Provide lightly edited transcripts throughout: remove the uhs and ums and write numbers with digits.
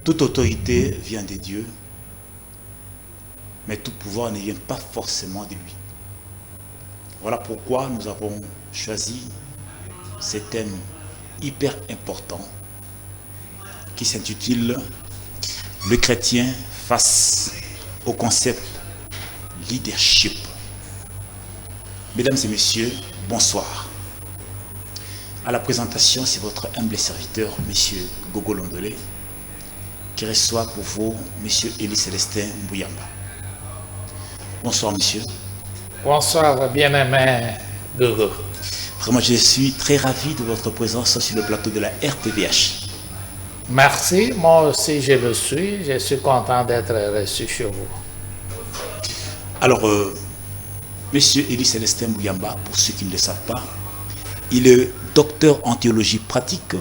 Toute autorité vient de Dieu, mais tout pouvoir ne vient pas forcément de lui. Voilà pourquoi nous avons choisi ce thème hyper important qui s'intitule « Le chrétien face au concept leadership ». Mesdames et messieurs, bonsoir. À la présentation, c'est votre humble serviteur, monsieur Gogo Londolé, qui reçoit pour vous monsieur Élie Célestin Mbouyamba. Bonsoir, monsieur. Bonsoir, bien-aimé Gogo. Vraiment, je suis très ravi de votre présence sur le plateau de la RTVH. Merci, moi aussi je le suis. Je suis content d'être reçu chez vous. Alors, monsieur Élie Célestin Mbouyamba, pour ceux qui ne le savent pas, il est docteur en théologie pratique.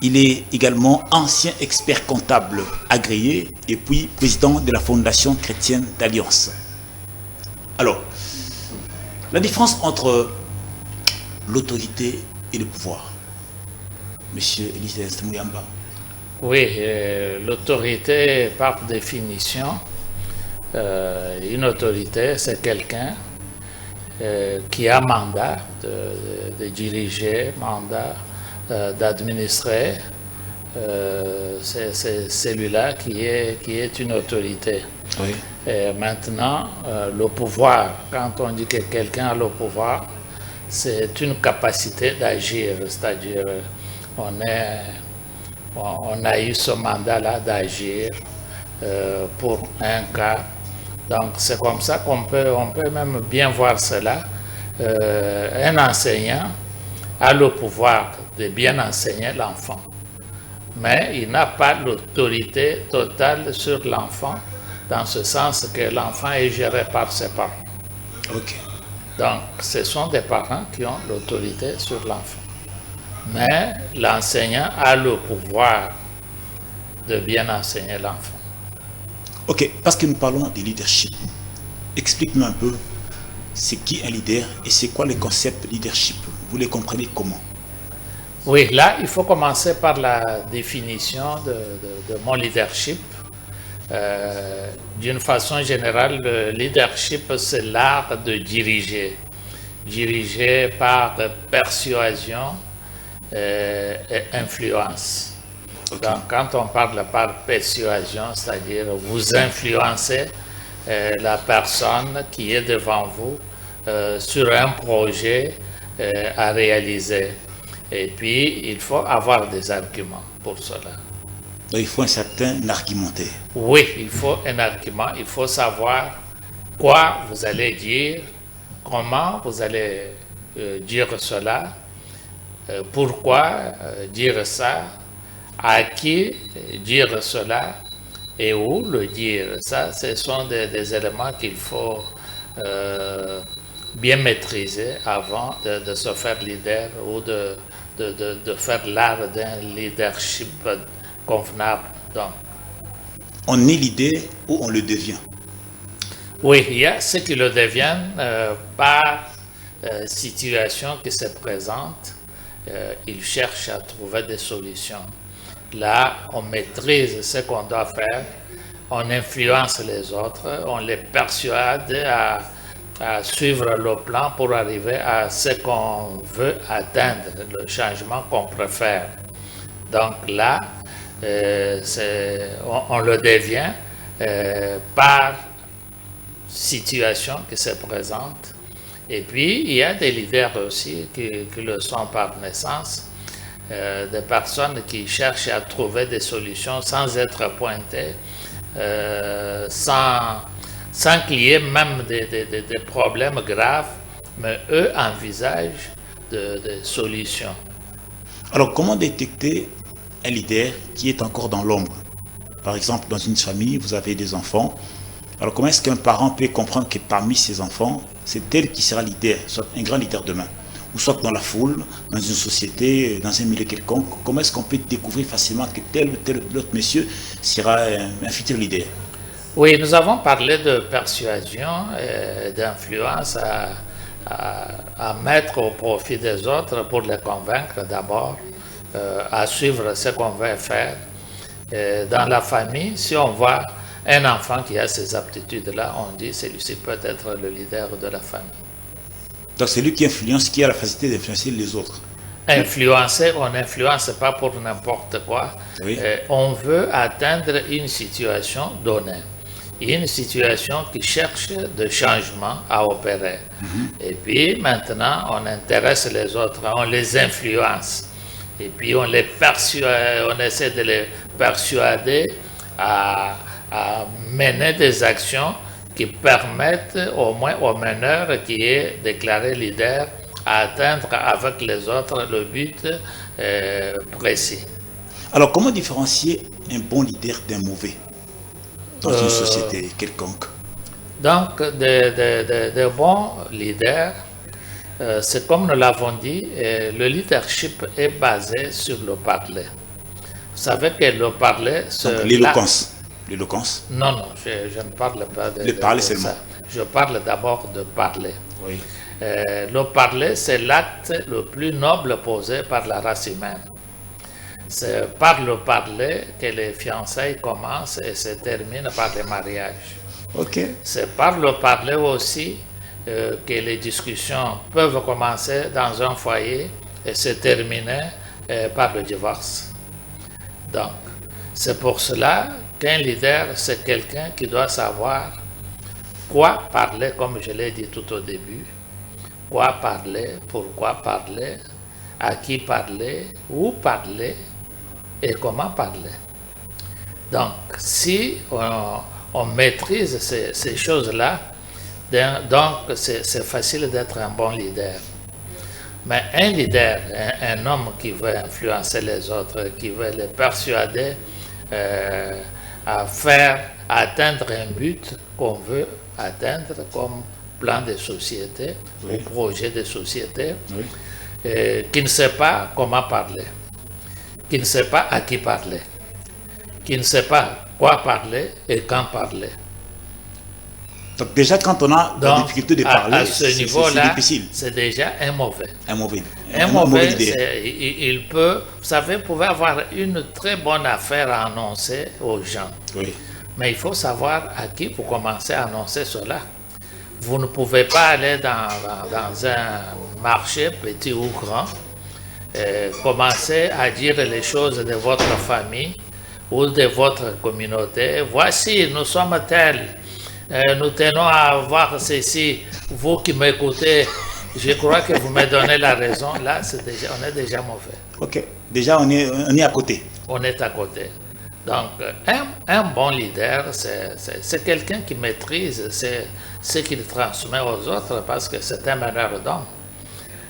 Il est également ancien expert comptable agréé et puis président de la Fondation chrétienne d'Alliance. Alors, la différence entre l'autorité et le pouvoir, monsieur Élie Célestin Mbouyamba. Oui, l'autorité, par définition, une autorité, c'est quelqu'un qui a mandat de diriger, mandat d'administrer. C'est celui-là qui est une autorité. Oui. Et maintenant, le pouvoir, quand on dit que quelqu'un a le pouvoir, c'est une capacité d'agir, c'est-à-dire on a eu ce mandat-là d'agir pour un cas. Donc c'est comme ça on peut même bien voir cela. Un enseignant a le pouvoir de bien enseigner l'enfant, mais il n'a pas l'autorité totale sur l'enfant, dans ce sens que l'enfant est géré par ses parents. Ok. Donc, ce sont des parents qui ont l'autorité sur l'enfant. Mais l'enseignant a le pouvoir de bien enseigner l'enfant. Ok, parce que nous parlons de leadership. Explique-nous un peu, c'est qui un leader et c'est quoi le concept leadership? Vous les comprenez comment? Oui, là, il faut commencer par la définition de mon leadership. D'une façon générale, le leadership, c'est l'art de diriger. Diriger par persuasion et influence. Okay. Donc, quand on parle par persuasion, c'est-à-dire vous influencez la personne qui est devant vous sur un projet à réaliser. Et puis, il faut avoir des arguments pour cela. Donc, il faut un certain argumentaire. Oui, il faut un argument. Il faut savoir quoi vous allez dire, comment vous allez dire cela, pourquoi dire ça, à qui dire cela et où le dire. Ça, ce sont des éléments qu'il faut bien maîtriser avant de se faire leader ou de faire l'art d'un leadership convenable. Donc, on est leader ou on le devient? Oui, il y a ceux qui le deviennent par situation qui se présente. Ils cherchent à trouver des solutions. Là, on maîtrise ce qu'on doit faire, on influence les autres, on les persuade à suivre le plan pour arriver à ce qu'on veut atteindre, le changement qu'on préfère. Donc là, on le devient par situation qui se présente. Et puis, il y a des leaders aussi qui le sont par naissance, des personnes qui cherchent à trouver des solutions sans être pointées, sans qu'il y ait même des problèmes graves, mais eux envisagent des solutions. Alors, comment détecter un leader qui est encore dans l'ombre? Par exemple, dans une famille, vous avez des enfants. Alors, comment est-ce qu'un parent peut comprendre que parmi ses enfants, c'est elle qui sera leader, soit un grand leader demain, ou soit dans la foule, dans une société, dans un milieu quelconque? Comment est-ce qu'on peut découvrir facilement que tel ou tel autre monsieur sera un futur leader? Oui, nous avons parlé de persuasion et d'influence à mettre au profit des autres pour les convaincre d'abord à suivre ce qu'on veut faire. Dans la famille, si on voit un enfant qui a ces aptitudes-là, on dit celui-ci peut être le leader de la famille. Donc c'est lui qui influence, qui a la facilité d'influencer les autres. Influencer, on n'influence pas pour n'importe quoi. Oui. On veut atteindre une situation donnée. Une situation qui cherche de changement à opérer. Et puis maintenant, on intéresse les autres, on les influence. Et puis on essaie de les persuader à mener des actions qui permettent au moins au meneur qui est déclaré leader à atteindre avec les autres le but précis. Alors comment différencier un bon leader d'un mauvais dans une société quelconque? Donc, de bons leaders, c'est comme nous l'avons dit, le leadership est basé sur le parler. Vous savez que le parler... L'éloquence. L'éloquence? Non, je ne parle pas de parler seulement. ça. Je parle d'abord de parler. Oui. Le parler, c'est l'acte le plus noble posé par la race humaine. C'est par le parler que les fiançailles commencent et se terminent par les mariages. Okay. C'est par le parler aussi que les discussions peuvent commencer dans un foyer et se terminer par le divorce. Donc, c'est pour cela qu'un leader, c'est quelqu'un qui doit savoir quoi parler, comme je l'ai dit tout au début, quoi parler, pourquoi parler, à qui parler, où parler et comment parler. Donc, si on maîtrise ces choses-là, donc c'est facile d'être un bon leader. Mais un leader, un homme qui veut influencer les autres, qui veut les persuader à atteindre un but qu'on veut atteindre comme plan de société ou projet de société, qui ne sait pas comment parler, qui ne sait pas à qui parler, qui ne sait pas quoi parler et quand parler. Donc déjà quand on a la difficulté de parler, à ce niveau-là, difficile. C'est déjà un mauvais. Un mauvais il peut, vous savez, vous pouvez avoir une très bonne affaire à annoncer aux gens. Oui. Mais il faut savoir à qui vous commencez à annoncer cela. Vous ne pouvez pas aller dans un marché, petit ou grand, commencer à dire les choses de votre famille ou de votre communauté. Voici, nous sommes tels. Nous tenons à voir ceci. Vous qui m'écoutez, je crois que vous me donnez la raison. Là, on est déjà mauvais. Ok. Déjà, on est à côté. On est à côté. Donc, un bon leader, c'est quelqu'un qui maîtrise ce qu'il transmet aux autres parce que c'est un meneur d'hommes.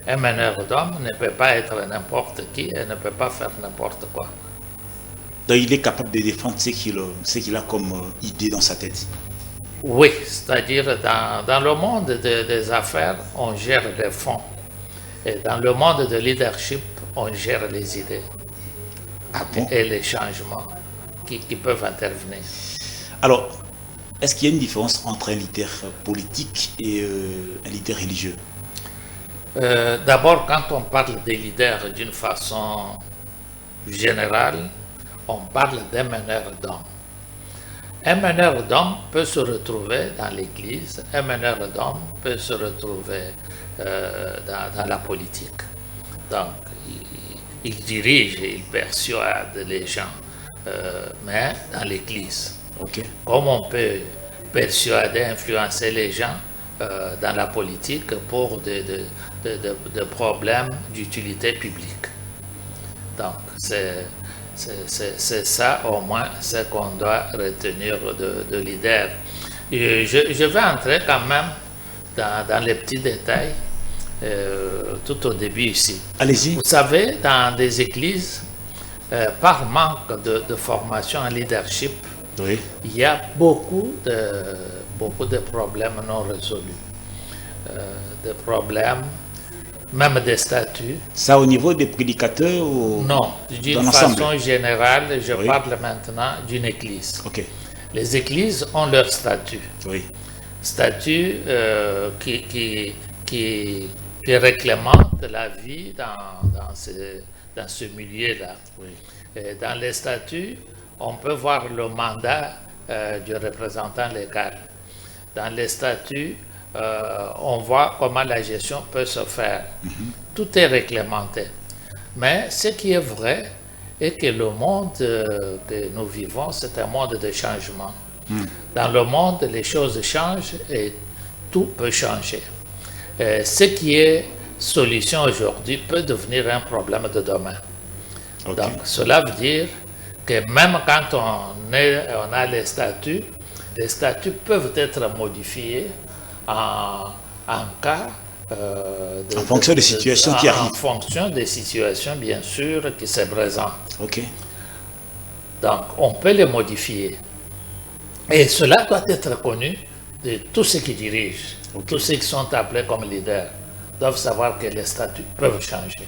Un meneur d'hommes ne peut pas être n'importe qui et ne peut pas faire n'importe quoi. Donc, il est capable de défendre ce qu'il a comme idée dans sa tête. Oui, c'est-à-dire dans le monde des affaires, on gère les fonds. Et dans le monde de leadership, on gère les idées et les changements qui peuvent intervenir. Alors, est-ce qu'il y a une différence entre un leader politique et un leader religieux? D'abord, quand on parle des leaders d'une façon générale, on parle d'un meneur d'hommes. Un meneur d'hommes peut se retrouver dans l'église, un meneur d'hommes peut se retrouver dans la politique. Donc, il dirige, il persuade les gens, mais dans l'église. Okay. Comme on peut persuader, influencer les gens dans la politique pour des problèmes d'utilité publique. Donc, c'est ça au moins ce qu'on doit retenir de leader. Je vais entrer quand même dans les petits détails tout au début ici. Allez-y. Vous savez, dans des églises, par manque de formation en leadership, oui, il y a beaucoup de problèmes non résolus. Des problèmes, même des statuts. Ça au niveau des prédicateurs ou non, d'une façon générale, je parle maintenant d'une église. Okay. Les églises ont leur statut. Oui. Statut qui réglemente la vie dans ce milieu-là. Oui. Et dans les statuts, on peut voir le mandat du représentant légal. Dans les statuts, on voit comment la gestion peut se faire. Tout est réglementé. Mais ce qui est vrai est que le monde que nous vivons, c'est un monde de changement. Dans le monde, les choses changent et tout peut changer. Ce qui est solution aujourd'hui peut devenir un problème de demain. Ok. Donc, cela veut dire que même quand on a les statuts peuvent être modifiés en cas En fonction des situations qui arrivent. En fonction des situations, bien sûr, qui se présentent. Ok. Donc, on peut les modifier. Et cela doit être connu de tous ceux qui dirigent. Ok. Tous ceux qui sont appelés comme leaders doivent savoir que les statuts peuvent changer,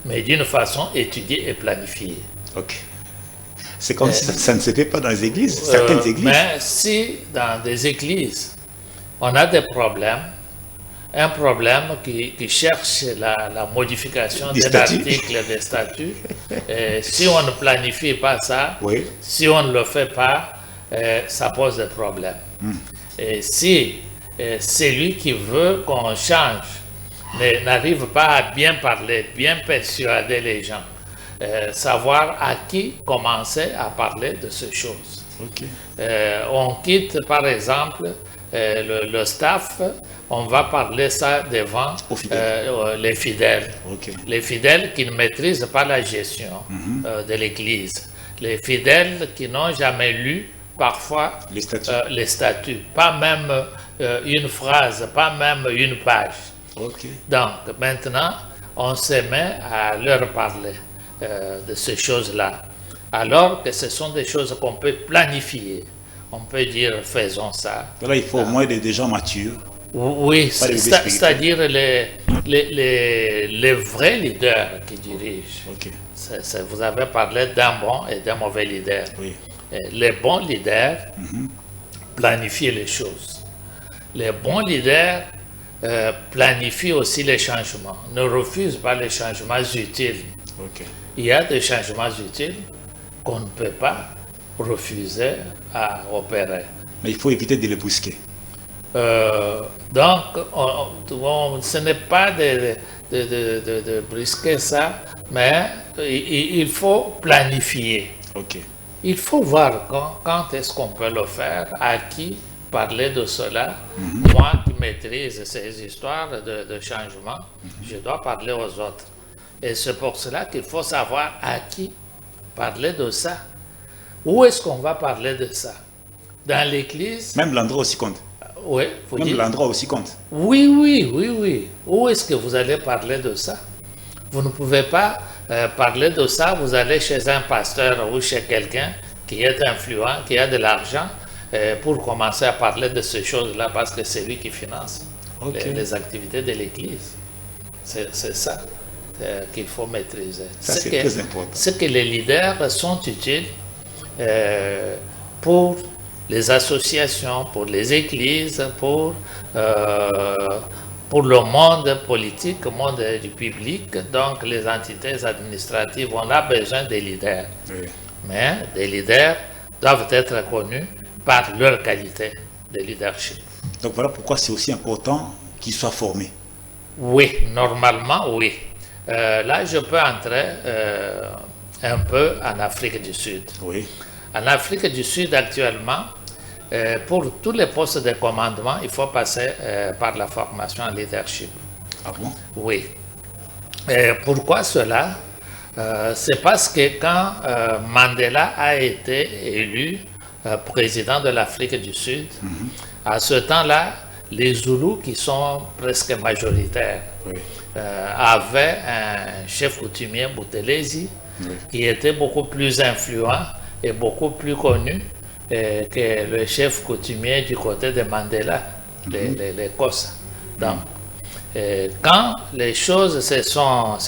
mais d'une façon étudiée et planifiée. Ok. C'est comme si ça ne se fait pas dans les églises, certaines églises. Mais si dans des églises, on a des problèmes, un problème qui cherche la modification Des d'un statuts. article des statuts, si on ne planifie pas ça, Oui. si on ne le fait pas, ça pose des problèmes. Et si celui qui veut qu'on change n'arrive pas à bien parler, bien persuader les gens, savoir à qui commencer à parler de ces choses. Ok. On quitte par exemple le staff, on va parler ça devant Aux fidèles. les fidèles. Ok. Les fidèles qui ne maîtrisent pas la gestion de l'Église. Les fidèles qui n'ont jamais lu parfois Les statuts. les statuts, pas même une phrase, pas même une page. Ok. Donc maintenant, on se met à leur parler de ces choses-là, alors que ce sont des choses qu'on peut planifier. On peut dire faisons ça. Là, il faut au moins des gens matures. Oui, Pas les bébés spirituels. c'est-à-dire les vrais leaders qui dirigent. Ok. Vous avez parlé d'un bon et d'un mauvais leader. Oui. Les bons leaders planifient les choses. Les bons leaders planifient aussi les changements, ne refusent pas les changements utiles. Ok. Il y a des changements utiles qu'on ne peut pas refuser à opérer. Mais il faut éviter de les brusquer. Donc, ce n'est pas de brusquer ça, mais il faut planifier. Ok. Il faut voir quand est-ce qu'on peut le faire, à qui parler de cela. Moi qui maîtrise ces histoires de changement, je dois parler aux autres. Et c'est pour cela qu'il faut savoir à qui parler de ça. Où est-ce qu'on va parler de ça? Dans l'église? Même l'endroit aussi compte. Oui, vous Même dites? l'endroit aussi compte. Oui, oui, oui, oui. Où est-ce que vous allez parler de ça? Vous ne pouvez pas parler de ça, vous allez chez un pasteur ou chez quelqu'un qui est influent, qui a de l'argent, pour commencer à parler de ces choses-là, parce que c'est lui qui finance Ok. les activités de l'Église. C'est ça qu'il faut maîtriser. Ça, c'est très important. Ce que les leaders sont utiles pour les associations, pour les églises, pour le monde politique, le monde du public, donc les entités administratives, on a besoin des leaders. Oui. Mais des leaders doivent être connus par leur qualité de leadership. Donc voilà pourquoi c'est aussi important qu'ils soient formés. Oui, normalement, oui. Là, je peux entrer un peu en Afrique du Sud. Oui. En Afrique du Sud, actuellement, pour tous les postes de commandement, il faut passer par la formation en leadership. Ah bon? Oui. Pourquoi cela? C'est parce que quand Mandela a été élu président de l'Afrique du Sud, à ce temps-là, les Zoulous, qui sont presque majoritaires, Oui. avaient un chef coutumier, Boutelezi, Oui. qui était beaucoup plus influent et beaucoup plus connu que le chef coutumier du côté de Mandela, les Kossa. Donc, quand les choses se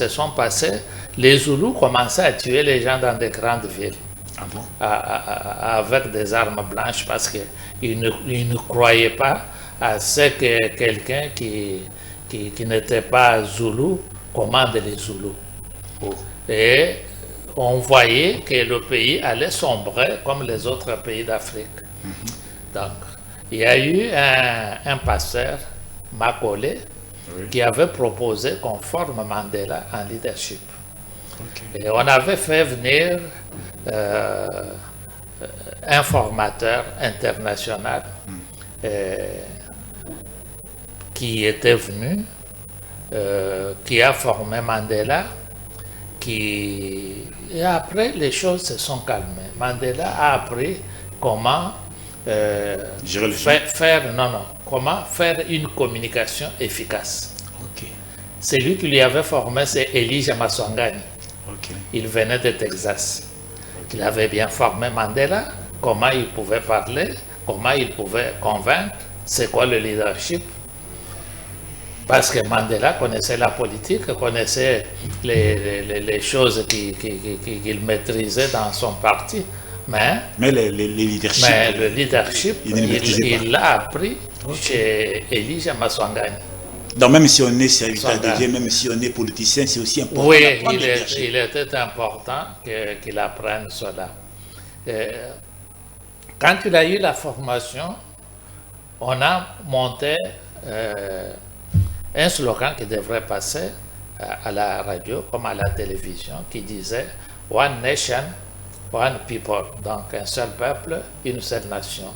sont passées, les Zoulous commençaient à tuer les gens dans des grandes villes Ah bon? avec des armes blanches parce qu'ils ne croyaient pas à ce que quelqu'un qui n'était pas Zoulou commande les Zoulous. Oh. Et on voyait que le pays allait sombrer comme les autres pays d'Afrique. Donc, il y a eu un pasteur, Macaulay, qui avait proposé qu'on forme Mandela en leadership. Et on avait fait venir un formateur international qui était venu, qui a formé Mandela, et après les choses se sont calmées. Mandela a appris comment comment faire une communication efficace. C'est lui qui lui avait formé, c'est Elijah Maswangani. Il venait de Texas. Il avait bien formé Mandela, comment il pouvait parler, comment il pouvait convaincre, c'est quoi le leadership. Parce que Mandela connaissait la politique, connaissait les choses qu'il maîtrisait dans son parti, mais le leadership, il l'a appris chez Elijah Maswangani. Donc même si on est serviteur de Dieu, même si on est politicien, c'est aussi important. Oui, il était important qu'il apprenne cela. Quand il a eu la formation, on a monté un slogan qui devrait passer à la radio comme à la télévision, qui disait « One nation, one people », donc un seul peuple, une seule nation.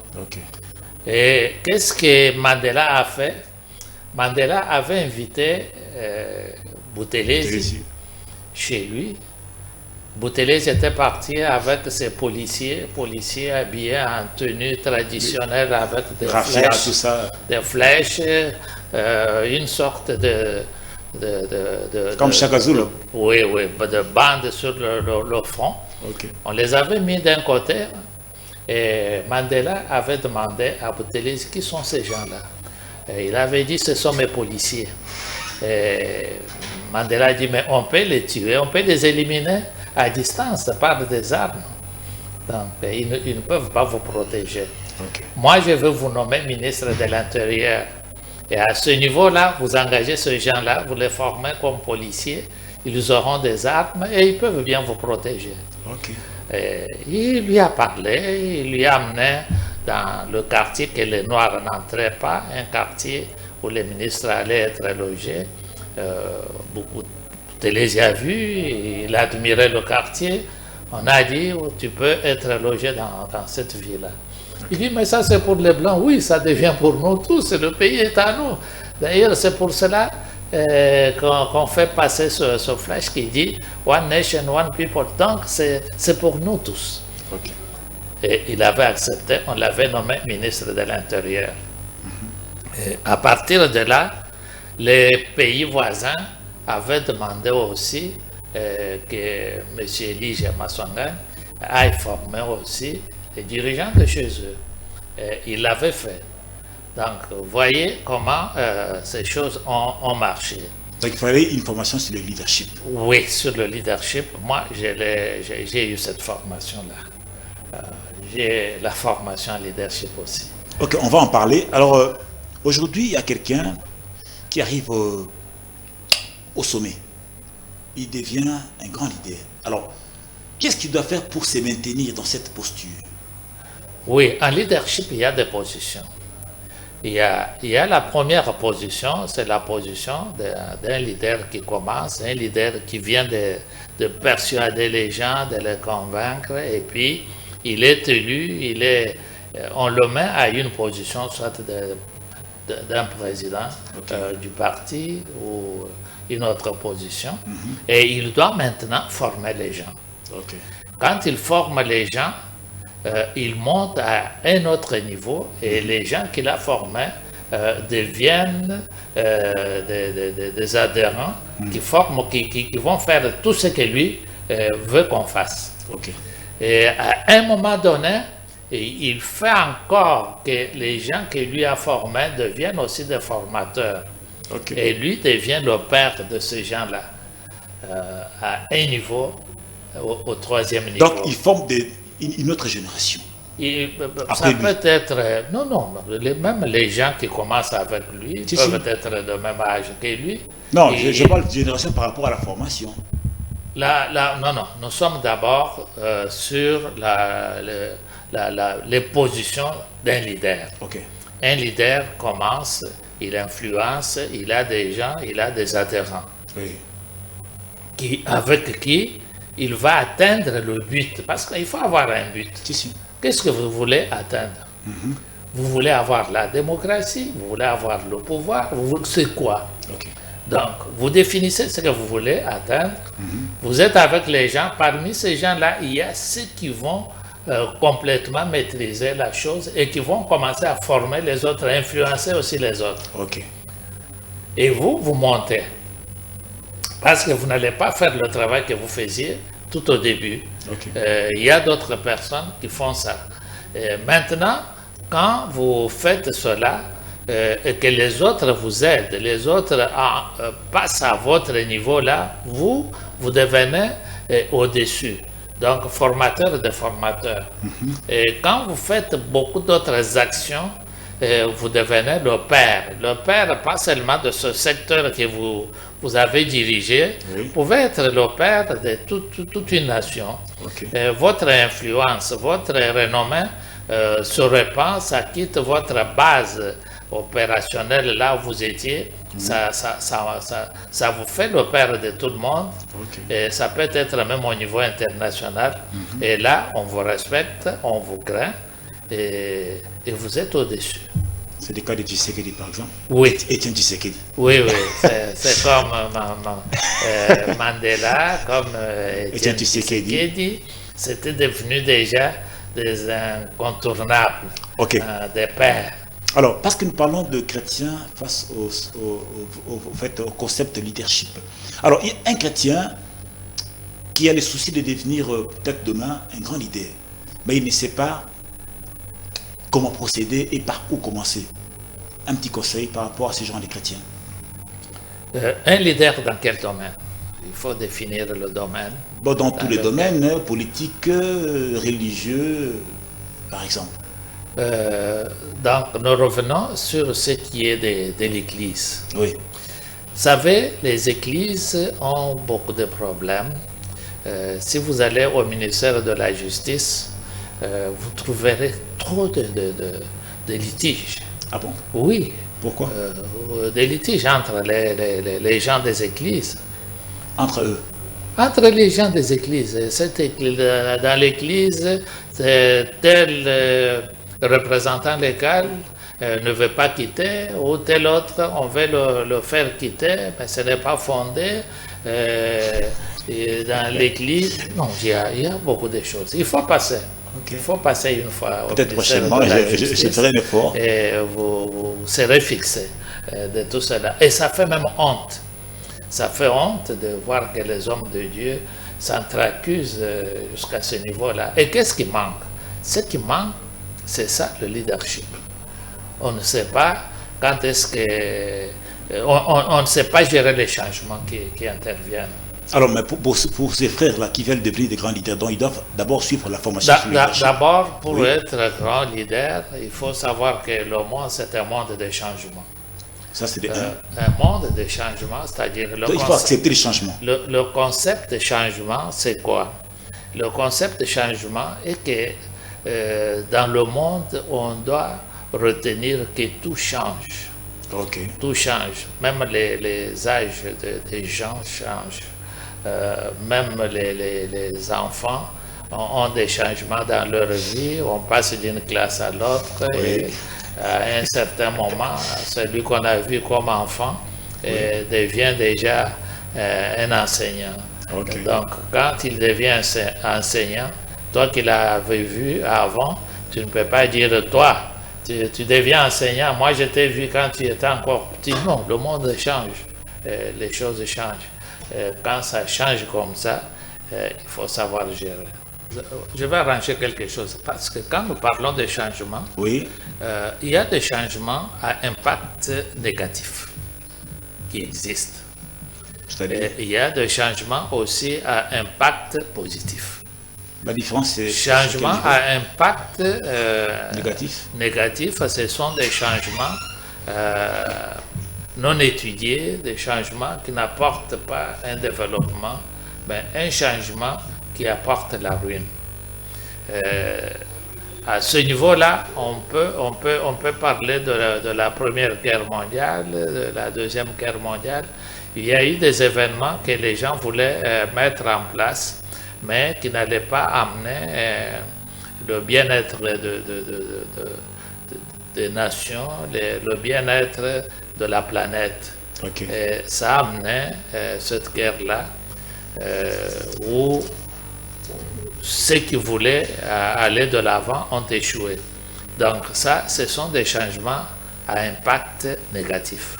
Et qu'est-ce que Mandela a fait? Mandela avait invité Buthelezi chez lui. Buthelezi était parti avec ses policiers habillés en tenue traditionnelle avec des flèches, une sorte de comme Shaka Zulu. Oui, de bandes sur le front. On les avait mis d'un côté et Mandela avait demandé à Buthelezi qui sont ces gens-là. Il avait dit ce sont mes policiers. Et Mandela a dit mais on peut les tuer, on peut les éliminer à distance par des armes. Donc ils ne peuvent pas vous protéger. Moi je veux vous nommer ministre de l'Intérieur. Et à ce niveau-là, vous engagez ces gens-là, vous les formez comme policiers, ils auront des armes et ils peuvent bien vous protéger. Et il lui a parlé, il lui a amené dans le quartier que les Noirs n'entraient pas, un quartier où les ministres allaient être logés. Beaucoup de les a vus, il admirait le quartier. On a dit, tu peux être logé dans cette ville-là. Il dit, mais ça c'est pour les Blancs. Oui, ça devient pour nous tous, le pays est à nous. D'ailleurs, c'est pour cela qu'on fait passer ce flash qui dit One Nation, One People. Donc, c'est pour nous tous. Et il avait accepté, on l'avait nommé ministre de l'Intérieur. À partir de là, les pays voisins avaient demandé aussi que M. Elijah Maswangani aille former aussi les dirigeants de chez eux. Et il l'avait fait. Donc, vous voyez comment ces choses ont marché. Donc, il fallait une formation sur le leadership. Oui, sur le leadership. Moi, j'ai eu cette formation-là. J'ai la formation en leadership aussi. Ok, on va en parler. Alors, aujourd'hui, il y a quelqu'un qui arrive au sommet. Il devient un grand leader. Alors, qu'est-ce qu'il doit faire pour se maintenir dans cette posture? Oui, en leadership, il y a des positions. Il y a la première position, c'est la position d'un leader qui commence, un leader qui vient de persuader les gens, de les convaincre, et puis il est élu, on le met à une position soit d'un président du parti ou une autre position, et il doit maintenant former les gens. Quand il forme les gens, il monte à un autre niveau et les gens qu'il a formés deviennent des adhérents qui vont faire tout ce que lui veut qu'on fasse. Et à un moment donné, il fait encore que les gens qu'il lui a formés deviennent aussi des formateurs. Et lui devient le père de ces gens-là à un niveau, au troisième niveau. Donc il forme une autre génération. Ça peut être... Non, même les gens qui commencent avec lui peuvent être de même âge que lui. Non, je parle de génération par rapport à la formation. Non, non, nous sommes d'abord sur les positions d'un leader. Ok. Un leader commence, il influence, il a des gens, il a des adhérents. Oui. Avec qui il va atteindre le but. Parce qu'il faut avoir un but. Si. Qu'est-ce que vous voulez atteindre? Vous voulez avoir la démocratie, vous voulez avoir le pouvoir, c'est quoi? Ok. Donc, vous définissez ce que vous voulez atteindre. Vous êtes avec les gens. Parmi ces gens-là, il y a ceux qui vont complètement maîtriser la chose et qui vont commencer à former les autres, à influencer aussi les autres. Ok. Et vous montez. Parce que vous n'allez pas faire le travail que vous faisiez tout au début. Ok. Il y a d'autres personnes qui font ça. Maintenant, quand vous faites cela, et que les autres vous aident, les autres passent à votre niveau là, vous devenez au-dessus. Donc, formateur de formateurs. Et quand vous faites beaucoup d'autres actions, vous devenez le père. Le père, pas seulement de ce secteur que vous avez dirigé, vous pouvez être le père de toute une nation. Okay. Votre influence, votre renommée se répand, ça quitte votre base opérationnelle là où vous étiez, ça vous fait le père de tout le monde, et ça peut être même au niveau international, et là on vous respecte, on vous craint, et vous êtes au-dessus. C'est le cas de Tshisekedi par exemple? Oui. Étienne Tshisekedi. Oui, c'est comme Mandela, comme Étienne Tshisekedi, c'était devenu déjà des incontournables, des pères. Alors, parce que nous parlons de chrétiens face au concept de leadership. Alors, il y a un chrétien qui a le souci de devenir peut-être demain un grand leader, mais il ne sait pas comment procéder et par où commencer. Un petit conseil par rapport à ce genre de chrétiens. Un leader dans quel domaine? Il faut définir le domaine. Bon, dans tous les domaines, politiques, religieux, par exemple. Donc, nous revenons sur ce qui est de l'Église. Oui. Vous savez, les églises ont beaucoup de problèmes. Si vous allez au ministère de la Justice, vous trouverez trop de litiges. Ah bon? Oui. Pourquoi? Des litiges entre les gens des églises. Entre eux? Entre les gens des églises. Dans l'église, tel représentant légal ne veut pas quitter, ou tel autre, on veut le faire quitter, mais ce n'est pas fondé. Et dans l'église, non, il y a beaucoup de choses. Il faut passer. Il faut passer une fois. Peut-être prochainement, je ferai un effort. Et vous serez fixé de tout cela. Et ça fait même honte. Ça fait honte de voir que les hommes de Dieu s'entr'accusent jusqu'à ce niveau-là. Et qu'est-ce qui manque? Ce qui manque, c'est ça, le leadership. On ne sait pas quand est-ce que... On ne sait pas gérer les changements qui interviennent. Alors, mais pour ces frères-là qui veulent devenir des grands leaders, donc ils doivent d'abord suivre la formation. D'abord, pour être grand leader, il faut savoir que le monde, c'est un monde de changement. Ça, c'est un monde de changement, c'est-à-dire... Il faut accepter les changements. Le concept de changement, c'est quoi? Le concept de changement est que dans le monde, on doit retenir que tout change. Tout change. Même les âges des gens changent. Même les enfants ont des changements dans leur vie. On passe d'une classe à l'autre. Et à un certain moment, celui qu'on a vu comme enfant devient déjà un enseignant. Donc, quand il devient enseignant, toi qui l'avais vu avant, tu ne peux pas dire toi, tu deviens enseignant. Moi, je t'ai vu quand tu étais encore petit. Non, le monde change, les choses changent. Quand ça change comme ça, il faut savoir gérer. Je vais arranger quelque chose, parce que quand nous parlons de changement, il y a des changements à impact négatif qui existent. Il y a des changements aussi à impact positif. La différence, c'est... Changement à impact négatif, ce sont des changements non étudiés, des changements qui n'apportent pas un développement mais un changement qui apporte la ruine. À ce niveau-là, on peut parler de la Première Guerre mondiale, de la Deuxième Guerre mondiale. Il y a eu des événements que les gens voulaient mettre en place, mais qui n'allaient pas amener le bien-être des nations, le bien-être de la planète. Okay. Et ça a amené cette guerre-là où ceux qui voulaient aller de l'avant ont échoué. Donc ça, ce sont des changements à impact négatif.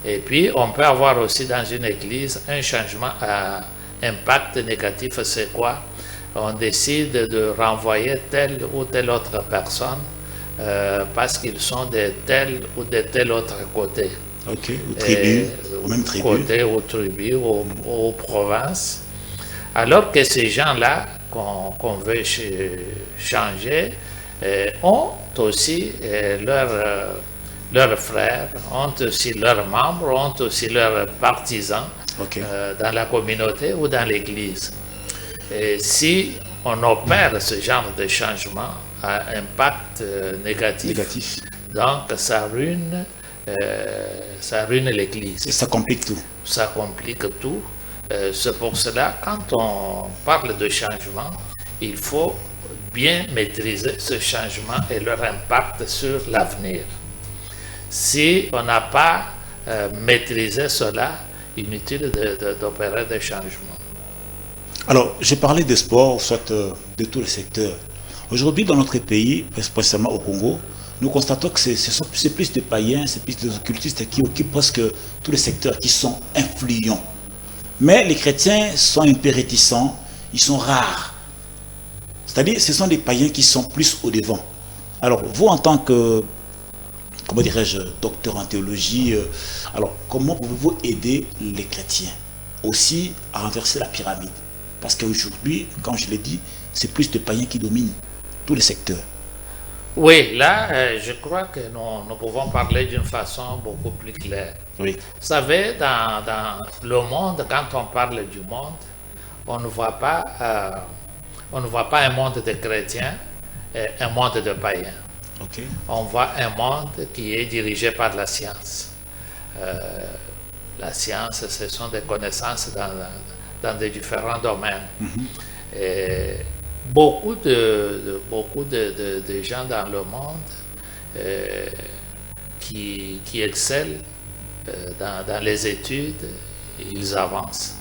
Et puis, on peut avoir aussi dans une église un changement à impact négatif. C'est quoi? On décide de renvoyer telle ou telle autre personne parce qu'ils sont de tel ou de tel autre côté. Ok, aux tribus, aux mêmes tribus. Côté, aux tribus, aux provinces. Alors que ces gens-là qu'on veut changer ont aussi leurs frères, ont aussi leurs membres, ont aussi leurs partisans dans la communauté ou dans l'Église. Et si on opère ce genre de changement à impact négatif, donc ça ruine l'Église. Et ça complique tout. Ça complique tout. C'est pour cela, quand on parle de changement, il faut bien maîtriser ce changement et leur impact sur l'avenir. Si on n'a pas maîtrisé cela, inutile d'opérer des changements. Alors, j'ai parlé des sports, soit de tous les secteurs. Aujourd'hui, dans notre pays, spécialement au Congo, nous constatons que c'est plus de païens, c'est plus de occultistes qui occupent presque tous les secteurs, qui sont influents. Mais les chrétiens sont un peu réticents, ils sont rares. C'est-à-dire, ce sont des païens qui sont plus au devant. Alors, vous, en tant que, comment dirais-je, docteur en théologie, alors, comment pouvez-vous aider les chrétiens aussi à renverser la pyramide? Parce qu'aujourd'hui, comme je l'ai dit, c'est plus de païens qui dominent tous les secteurs. Oui, là, je crois que nous pouvons parler d'une façon beaucoup plus claire. Oui. Vous savez, dans le monde, quand on parle du monde, on ne voit pas un monde de chrétiens et un monde de païens. Okay. On voit un monde qui est dirigé par la science. La science, ce sont des connaissances dans des différents domaines. Mm-hmm. Et beaucoup de gens dans le monde qui excellent dans les études, ils avancent.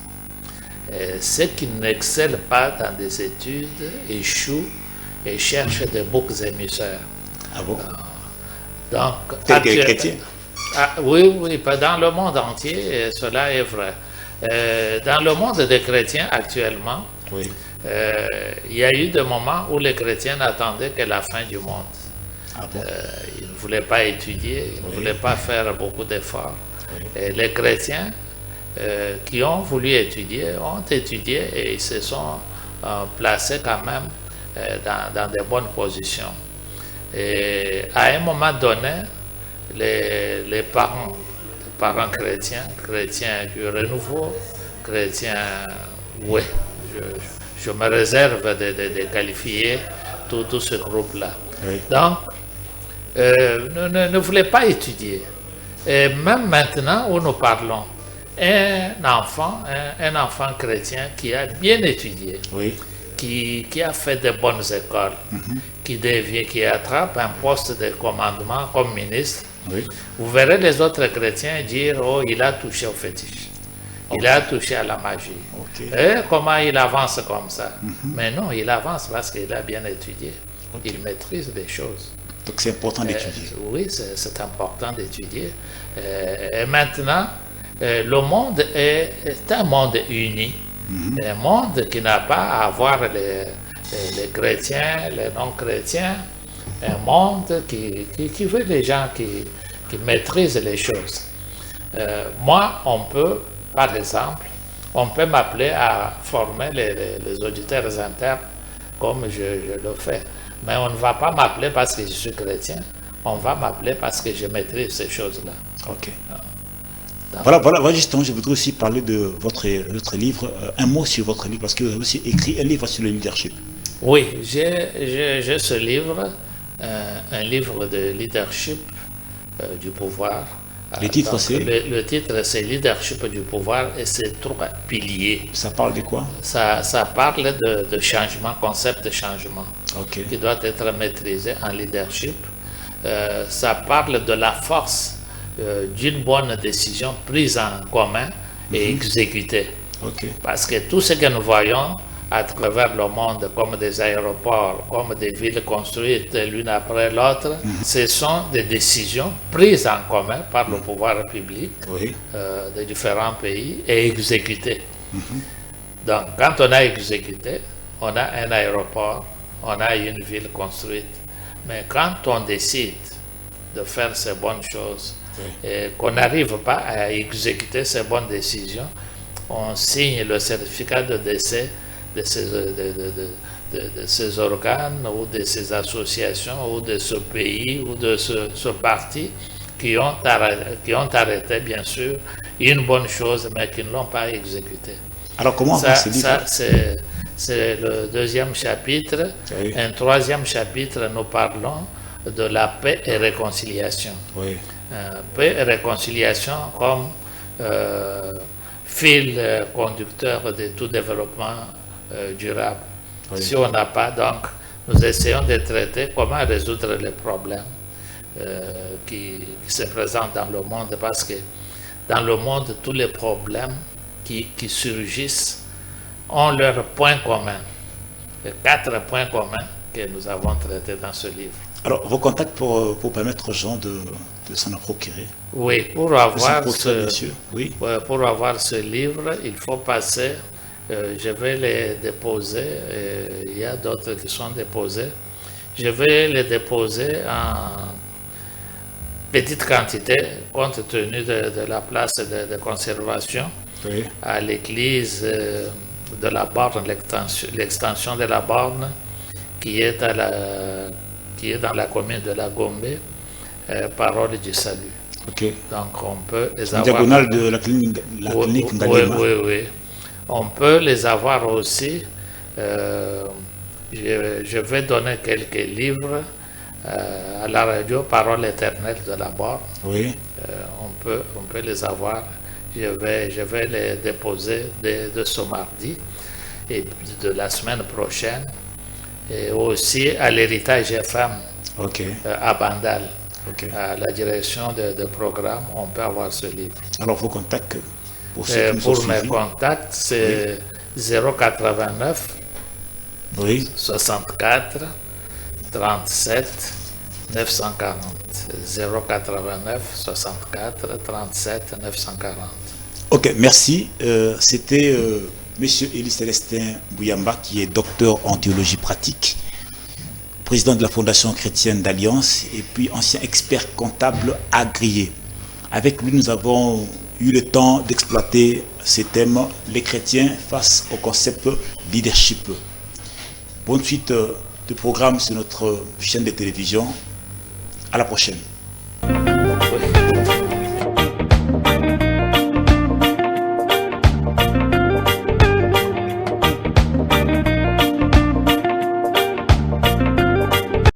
Ceux qui n'excellent pas dans des études échouent et cherchent des boucs émissaires. Ah bon? Donc, chrétien? Oui, pas dans le monde entier, cela est vrai. Dans le monde des chrétiens actuellement, oui. Il y a eu des moments où les chrétiens n'attendaient que la fin du monde. Ah bon? Ils ne voulaient pas étudier, ils ne voulaient pas faire beaucoup d'efforts. Oui. Et les chrétiens qui ont voulu étudier ont étudié et ils se sont placés quand même dans de bonnes positions. Et à un moment donné, les parents chrétiens du renouveau, chrétiens, oui, je me réserve de qualifier tout ce groupe-là. Oui. Donc, ne voulait pas étudier. Et même maintenant où nous parlons, un enfant chrétien qui a bien étudié, oui. qui a fait de bonnes écoles, mm-hmm. qui attrape un poste de commandement comme ministre, oui. Vous verrez les autres chrétiens dire « Oh, il a touché au fétiche. Il a touché à la magie. Et comment il avance comme ça? Mais non, il avance parce qu'il a bien étudié. Il maîtrise des choses. Donc c'est important d'étudier. Oui, c'est important d'étudier. Et maintenant, le monde est un monde uni. Un monde qui n'a pas à avoir les chrétiens, les non-chrétiens. Un monde qui veut les gens qui maîtrisent les choses. Moi, par exemple, on peut m'appeler à former les auditeurs internes comme je le fais. Mais on ne va pas m'appeler parce que je suis chrétien, on va m'appeler parce que je maîtrise ces choses-là. Ok. Voilà, justement, je voudrais aussi parler de votre livre, un mot sur votre livre, parce que vous avez aussi écrit un livre sur le leadership. Oui, j'ai ce livre, un livre de leadership du pouvoir. Le titre, c'est le titre, c'est Leadership du pouvoir et c'est 3 piliers. Ça parle de quoi? Ça parle de changement, concept de changement, qui doit être maîtrisé en leadership. Ça parle de la force d'une bonne décision prise en commun et exécutée. Parce que tout ce que nous voyons à travers le monde, comme des aéroports, comme des villes construites l'une après l'autre, ce sont des décisions prises en commun par le pouvoir public de différents pays et exécutées. Donc, quand on a exécuté, on a un aéroport, on a une ville construite. Mais quand on décide de faire ces bonnes choses et qu'on n'arrive pas à exécuter ces bonnes décisions, on signe le certificat de décès de ces organes ou de ces associations ou de ce pays ou de ce parti qui ont arrêté, bien sûr, une bonne chose, mais qui ne l'ont pas exécutée. Alors, comment ça, c'est le deuxième chapitre. Un troisième chapitre, nous parlons de la paix et réconciliation. Paix et réconciliation comme fil conducteur de tout développement durable. Si on n'a pas, donc, nous essayons de traiter comment résoudre les problèmes qui se présentent dans le monde, parce que dans le monde, tous les problèmes qui surgissent ont leurs points communs, les 4 points communs que nous avons traités dans ce livre. Alors, vos contacts pour permettre aux gens de s'en procurer? Oui, pour avoir ce livre, il faut passer, je vais les déposer, il y a d'autres qui sont déposés, je vais les déposer en petite quantité, compte tenu de la place de conservation, à l'église de la Borne, l'extension de la Borne, qui est dans la commune de la Gombe, Parole du Salut. Donc on peut les avoir. Diagonale de la clinique Ngalima. Oui. On peut les avoir aussi. Je vais donner quelques livres à la radio Parole éternelle de la Borne. On peut les avoir. Je vais les déposer de ce mardi et de la semaine prochaine. Et aussi à l'héritage FM à Bandal, à la direction de programme, on peut avoir ce livre. Alors vos contacts pour mes contacts, c'est 089 64 37 940. 089 64 37 940. Ok, merci. C'était Monsieur Élie Célestin Bouyamba, qui est docteur en théologie pratique, président de la Fondation chrétienne d'Alliance et puis ancien expert comptable agréé. Avec lui, nous avons eu le temps d'exploiter ces thèmes, les chrétiens face au concept leadership. Bonne suite de programme sur notre chaîne de télévision. À la prochaine.